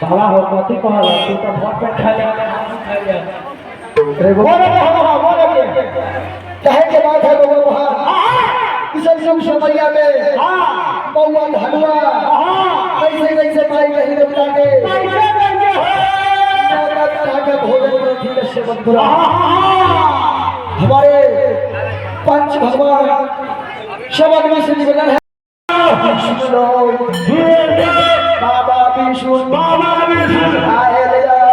बाबा हो कथी कहल तू तो भोट पे खाले रे बोले कहे के बात है लोगों वहाँ किसी समैया में बउआ हलवा कैसे कैसे पाई कहीं देवता के भोजन से बंधुरा हमारे पंच भगवान सब आदमी से निवेदन है बाबा विष्णु आए ले जाओ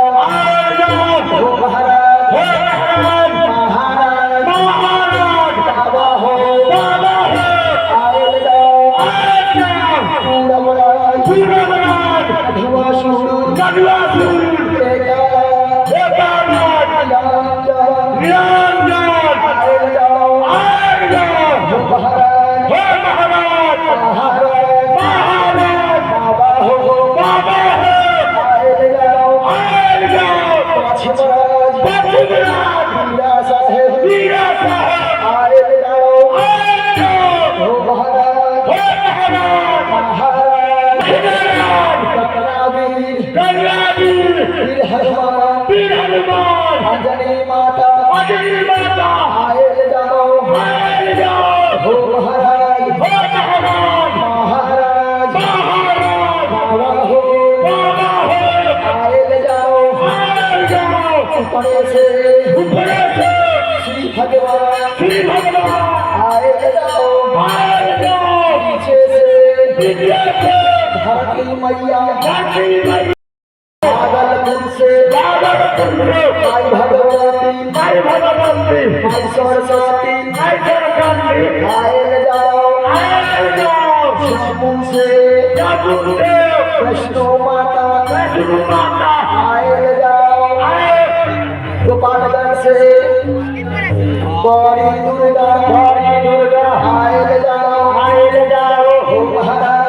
महाराज महाराज बाबा हो आए ले जाओ पूरा महाराज धुआ शुरू अंजनी माता आए ले जाओ हो महाराज महाराज बाबा हो आए ले जाओ ऊपर से श्री भगवान आए ले जाओ पीछे से धरती मैया भागलपुर से माई भगवती माई सरस्वती आए ले जाओ जम्मू से वैष्णो माता आए ले जाओ गोपालगंज से बड़ी दुर्गा आए ले जाओ हो महाराज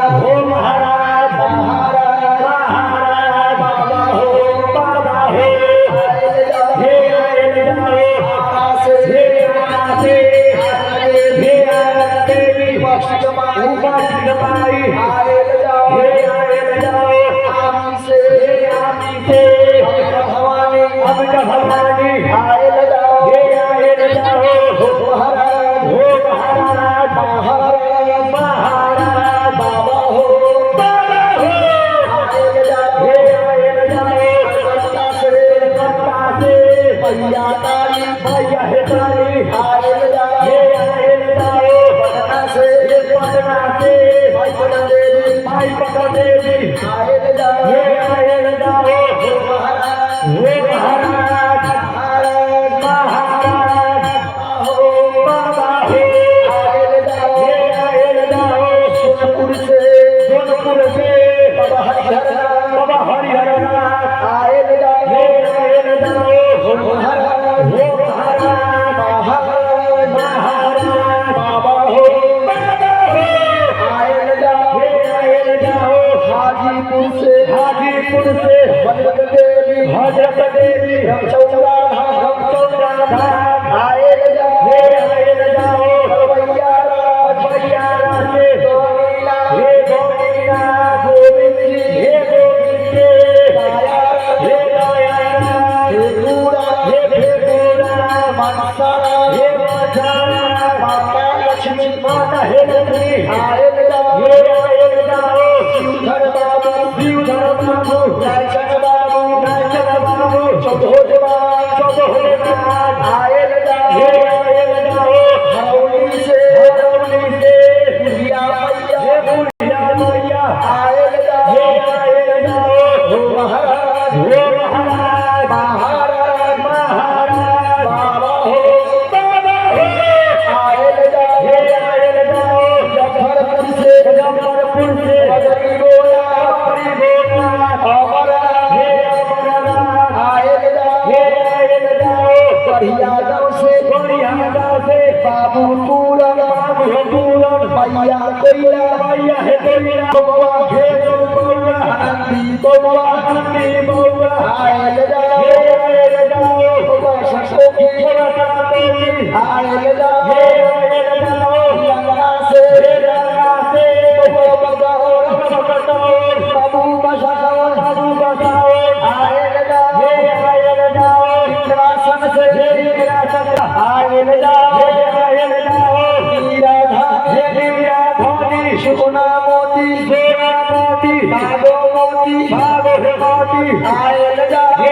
भागो हे माटी आयल जाओ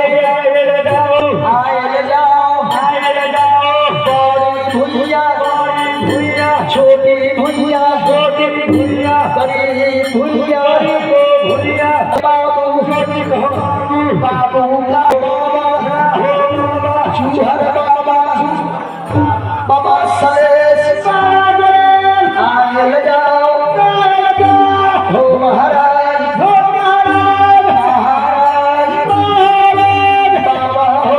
आयल जाओ बड़ी भुइया छोटी भुइया बड़ी भुइया बाबू का चूहर बाबा सरेश आयल जाओ हो महाराज बाबा हो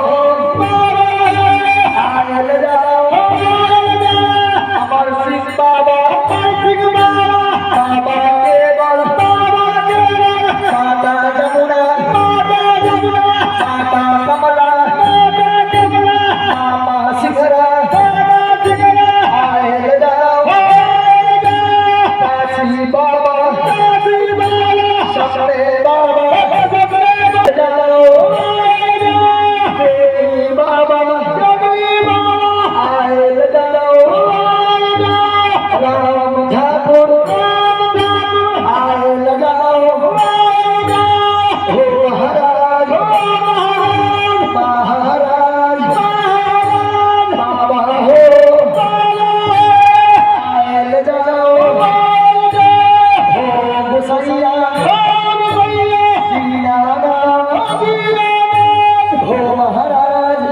आयल जाओ अमर सिंह बाबा बाबा केवल माता जमुना माता कमला मामा शिखरा आयल जाओ काशी बाबा सपने बाबा जाओ देवी बाबा आयल जाओ राम ठाकुर आयल जाओ हो महाराज महाराज बाबा हो आयल जाओ हो मुसैया हो महाराज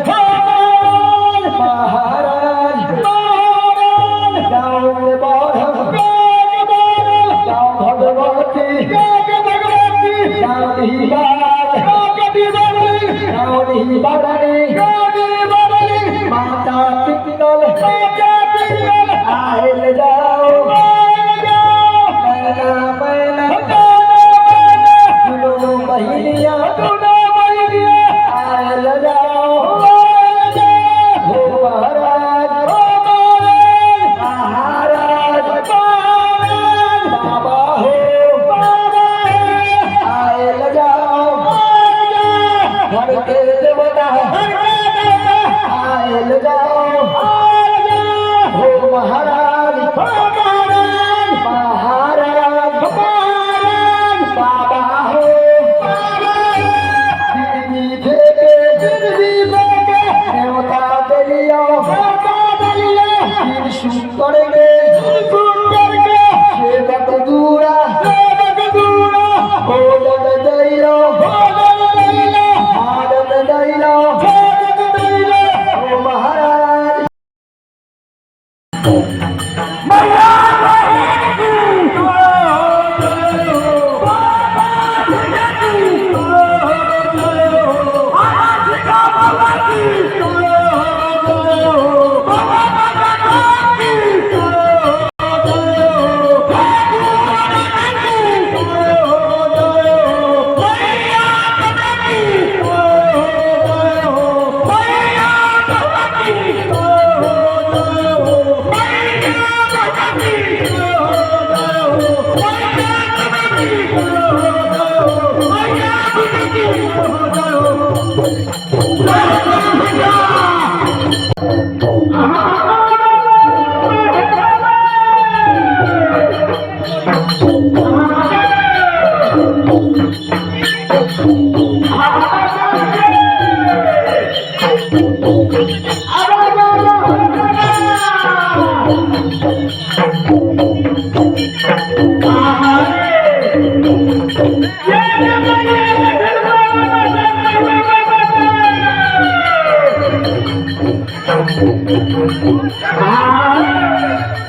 महाराज गाँव में बाढ़ गाँव भगवती गाँव ही बाड़ी माता पितल आयल जाओ मैना दुनो बहिनिया आयल जाओ हो महाराज महाराज बाबा हो आयल जाओ घर के देवता आयल जाओ हो महाराज महाराज बाबा हो जिंदगी फेंके देवता दलिया सुंदर के सेवक दूरा भोजन दैलो आनंद दैलो हो महाराज Ah!